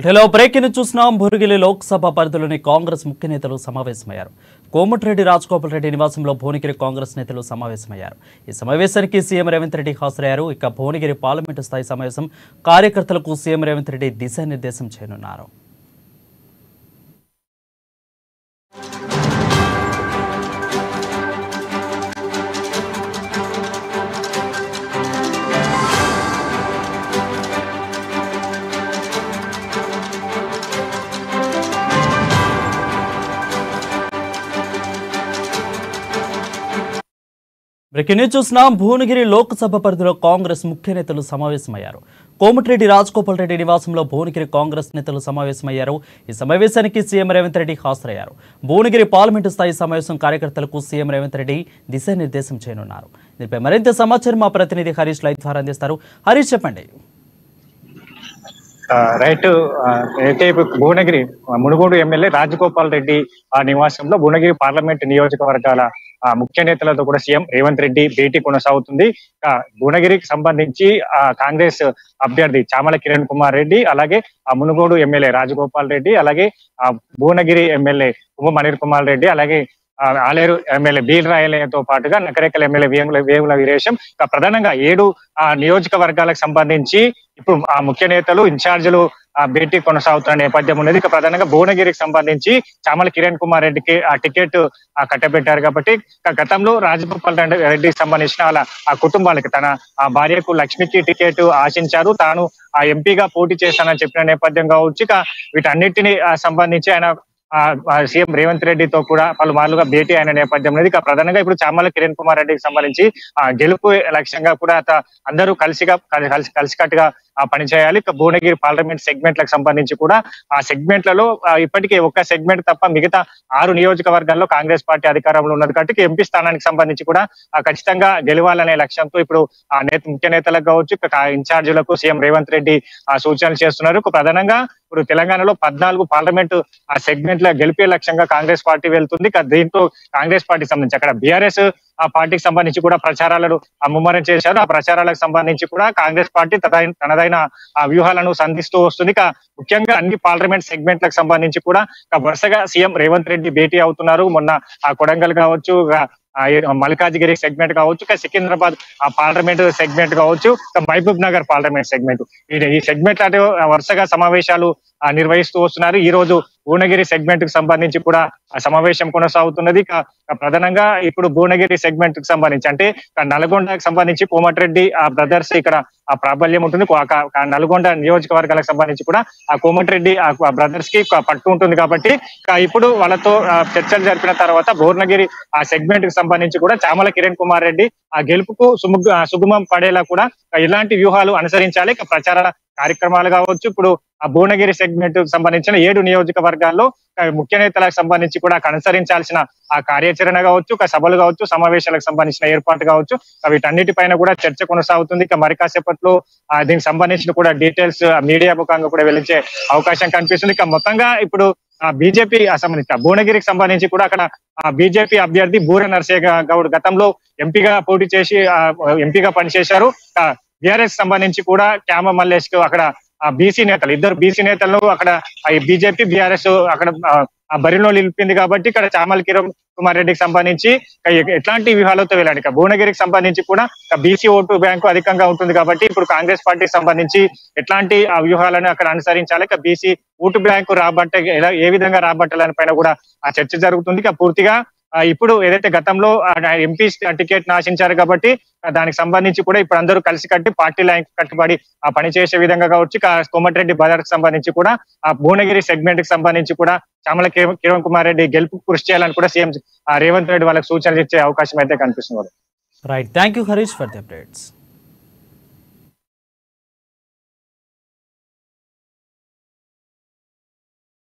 Hello breaking చూస్తున్నాం. భువనగిరి లోక్సభ పరిధిలోని కాంగ్రెస్ ముఖ్య నేతలు సమావేశమయ్యారు. కోమటిరెడ్డి రాజగోపాల్ రెడ్డి నివాసంలో భువనగిరి కాంగ్రెస్ నేతలు సమావేశమయ్యారు. ఈ సమావేశానికి సీఎం రేవంత్ రెడ్డి హాజరయ్యారు. ఇక భువనగిరి పార్లమెంటు స్థాయి సమావేశం కార్యకర్తలకు సీఎం రేవంత్ రెడ్డి దిశానిర్దేశం చేయనున్నారు. బ్రేకింగ్ న్యూస్ చూస్తున్నాం. భువనగిరి లోక్సభ పరిధిలో కాంగ్రెస్ ముఖ్య నేతలు సమావేశమయ్యారు. కోమటిరెడ్డి రాజగోపాల్ రెడ్డి నివాసంలో భువనగిరి కాంగ్రెస్ నేతలు సమావేశమయ్యారు. ఈ సమావేశానికి సీఎం రేవంత్ రెడ్డి హాజరయ్యారు. భువనగిరి పార్లమెంటు స్థాయి సమావేశం కార్యకర్తలకు సీఎం రేవంత్ రెడ్డి దిశానిర్దేశం చేయనున్నారు. దీనిపై మరింత సమాచారం మా ప్రతినిధి హరీష్ లైవ్ ద్వారా అందిస్తారు. హరీష్, చెప్పండి. రైట్. అయితే భువనగిరి మునుగోడు ఎమ్మెల్యే రాజగోపాల్ రెడ్డి నివాసంలో భువనగిరి పార్లమెంట్ నియోజకవర్గాల ముఖ్య నేతలతో కూడా సీఎం రేవంత్ రెడ్డి భేటీ కొనసాగుతుంది. భువనగిరికి సంబంధించి కాంగ్రెస్ అభ్యర్థి చామల కిరణ్ కుమార్ రెడ్డి, అలాగే మునుగోడు ఎమ్మెల్యే రాజగోపాల్ రెడ్డి, అలాగే భువనగిరి ఎమ్మెల్యే మనీర్ కుమార్ రెడ్డి, అలాగే ఆలేరు ఎమ్మెల్యే బీల్ రాయలతో పాటుగా నకరేకల్ ఎమ్మెల్యే వేముల వీరేశం, ప్రధానంగా 7 నియోజకవర్గాలకు సంబంధించి ఇప్పుడు ఆ ముఖ్య నేతలు ఇన్ఛార్జీలు భేటీ కొనసాగుతున్న నేపథ్యం ఉన్నది. ఇక ప్రధానంగా భువనగిరికి సంబంధించి చామల కిరణ్ కుమార్ రెడ్డికి ఆ టికెట్ కట్టబెట్టారు. కాబట్టి గతంలో రాజగోపాల్ రెడ్డికి సంబంధించిన వాళ్ళ ఆ కుటుంబాలకి తన భార్యకు లక్ష్మికి టికెట్ ఆశించారు. తాను ఆ ఎంపీగా పోటీ చేస్తానని చెప్పిన నేపథ్యం కావచ్చు. ఇక వీటన్నిటిని సంబంధించి ఆయన సీఎం రేవంత్ రెడ్డితో కూడా పలుమార్లుగా భేటీ అయిన నేపథ్యం అనేది. ప్రధానంగా ఇప్పుడు చామల కిరణ్ కుమార్ రెడ్డికి సంబంధించి గెలుపు లక్ష్యంగా కూడా అందరూ కలిసికట్టుగా పనిచేయాలి. ఇక భువనగిరి పార్లమెంట్ సెగ్మెంట్లకు సంబంధించి కూడా ఆ సెగ్మెంట్లలో ఇప్పటికే ఒక్క సెగ్మెంట్ తప్ప మిగతా 6 నియోజకవర్గాల్లో కాంగ్రెస్ పార్టీ అధికారంలో ఉన్నది. కాబట్టి ఎంపీ స్థానానికి సంబంధించి కూడా ఖచ్చితంగా గెలవాలనే లక్ష్యంతో ఇప్పుడు ముఖ్య నేతలకు కావచ్చు, ఇన్ఛార్జీలకు సీఎం రేవంత్ రెడ్డి సూచనలు చేస్తున్నారు. ప్రధానంగా ఇప్పుడు తెలంగాణలో 14 పార్లమెంటు సెగ్మెంట్ల గెలిపే లక్ష్యంగా కాంగ్రెస్ పార్టీ వెళ్తుంది. దీంతో కాంగ్రెస్ పార్టీకి సంబంధించి అక్కడ బీఆర్ఎస్ పార్టీకి సంబంధించి కూడా ప్రచారాలను ముమ్మరం చేశారు. ఆ ప్రచారాలకు సంబంధించి కూడా కాంగ్రెస్ పార్టీ తనదైన వ్యూహాలను సంధిస్తూ వస్తుంది. ముఖ్యంగా అన్ని పార్లమెంట్ సెగ్మెంట్లకు సంబంధించి కూడా వరుసగా సీఎం రేవంత్ రెడ్డి భేటీ అవుతున్నారు. మొన్న కొడంగల్ కావచ్చు, మల్కాజ్గిరి సెగ్మెంట్ కావచ్చు, సికింద్రాబాద్ పార్లమెంట్ సెగ్మెంట్ కావచ్చు, మహబూబ్ నగర్ పార్లమెంట్ సెగ్మెంట్, ఈ సెగ్మెంట్ వరుసగా సమావేశాలు నిర్వహిస్తూ వస్తున్నారు. ఈ రోజు భువనగిరి సెగ్మెంట్ కు సంబంధించి కూడా సమావేశం కొనసాగుతున్నది. ప్రధానంగా ఇప్పుడు భువనగిరి సెగ్మెంట్ కు సంబంధించి అంటే నల్గొండకు సంబంధించి కోమటిరెడ్డి బ్రదర్స్ ఇక్కడ ప్రాబల్యం ఉంటుంది. నల్గొండ నియోజకవర్గాలకు సంబంధించి కూడా ఆ కోమటిరెడ్డి బ్రదర్స్ కి పట్టు ఉంటుంది. కాబట్టి ఇప్పుడు వాళ్ళతో చర్చలు జరిపిన తర్వాత భువనగిరి ఆ సెగ్మెంట్ కు సంబంధించి కూడా చామల కిరణ్ కుమార్ రెడ్డి ఆ గెలుపుకు సుగమం పడేలా కూడా ఎలాంటి వ్యూహాలు అనుసరించాలి, ప్రచార కార్యక్రమాలు కావచ్చు. ఇప్పుడు ఆ భువనగిరి సెగ్మెంట్ కు సంబంధించిన 7 నియోజకవర్గాల్లో ముఖ్య నేతలకు సంబంధించి కూడా అనుసరించాల్సిన ఆ కార్యాచరణ కావచ్చు, సభలు కావచ్చు, సమావేశాలకు సంబంధించిన ఏర్పాటు కావచ్చు, వీటన్నిటిపైన కూడా చర్చ కొనసాగుతుంది. మరి కాసేపట్లో దీనికి సంబంధించిన కూడా డీటెయిల్స్ మీడియా ముఖంగా కూడా వెళ్లించే అవకాశం కనిపిస్తుంది. మొత్తంగా ఇప్పుడు బీజేపీ సంబంధించిన భువనగిరికి సంబంధించి కూడా అక్కడ బీజేపీ అభ్యర్థి బూర నరసింహ గౌడ్ గతంలో ఎంపీగా పోటీ చేసి ఎంపీగా పనిచేశారు. బీఆర్ఎస్ సంబంధించి కూడా క్యామ మల్లేష్ కు అక్కడ బీసీ నేతలు, 2 బీసీ నేతలు అక్కడ బీజేపీ బీఆర్ఎస్ అక్కడ బరిలో నిలిపింది. కాబట్టి ఇక్కడ చామల కిరణ్ కుమార్ రెడ్డికి సంబంధించి ఎట్లాంటి వ్యూహాలతో వెళ్ళాడు. భువనగిరికి సంబంధించి కూడా బీసీ ఓటు బ్యాంకు అధికంగా ఉంటుంది. కాబట్టి ఇప్పుడు కాంగ్రెస్ పార్టీకి సంబంధించి ఎట్లాంటి వ్యూహాలను అక్కడ అనుసరించాలి, బీసీ ఓటు బ్యాంకు ఏ విధంగా రాబట్టాలని పైన కూడా ఆ చర్చ జరుగుతుంది. పూర్తిగా ఇప్పుడు ఏదైతే గతంలో ఎంపీ టికెట్ ఆశించారు కాబట్టి దానికి సంబంధించి కూడా ఇప్పుడు అందరూ కలిసి పార్టీ లైన్ కట్టుబడి పనిచేసే విధంగా కావచ్చు. కోమటిరెడ్డి బజార్ కు సంబంధించి కూడా ఆ భువనగిరి సెగ్మెంట్ కి సంబంధించి కూడా చామల కిరణ్ కుమార్ రెడ్డి గెలుపు కృషి చేయాలని కూడా సీఎం రేవంత్ రెడ్డి వాళ్ళకి సూచనలు ఇచ్చే అవకాశం అయితే కనిపిస్తుంది. Right, thank you Harish for the updates.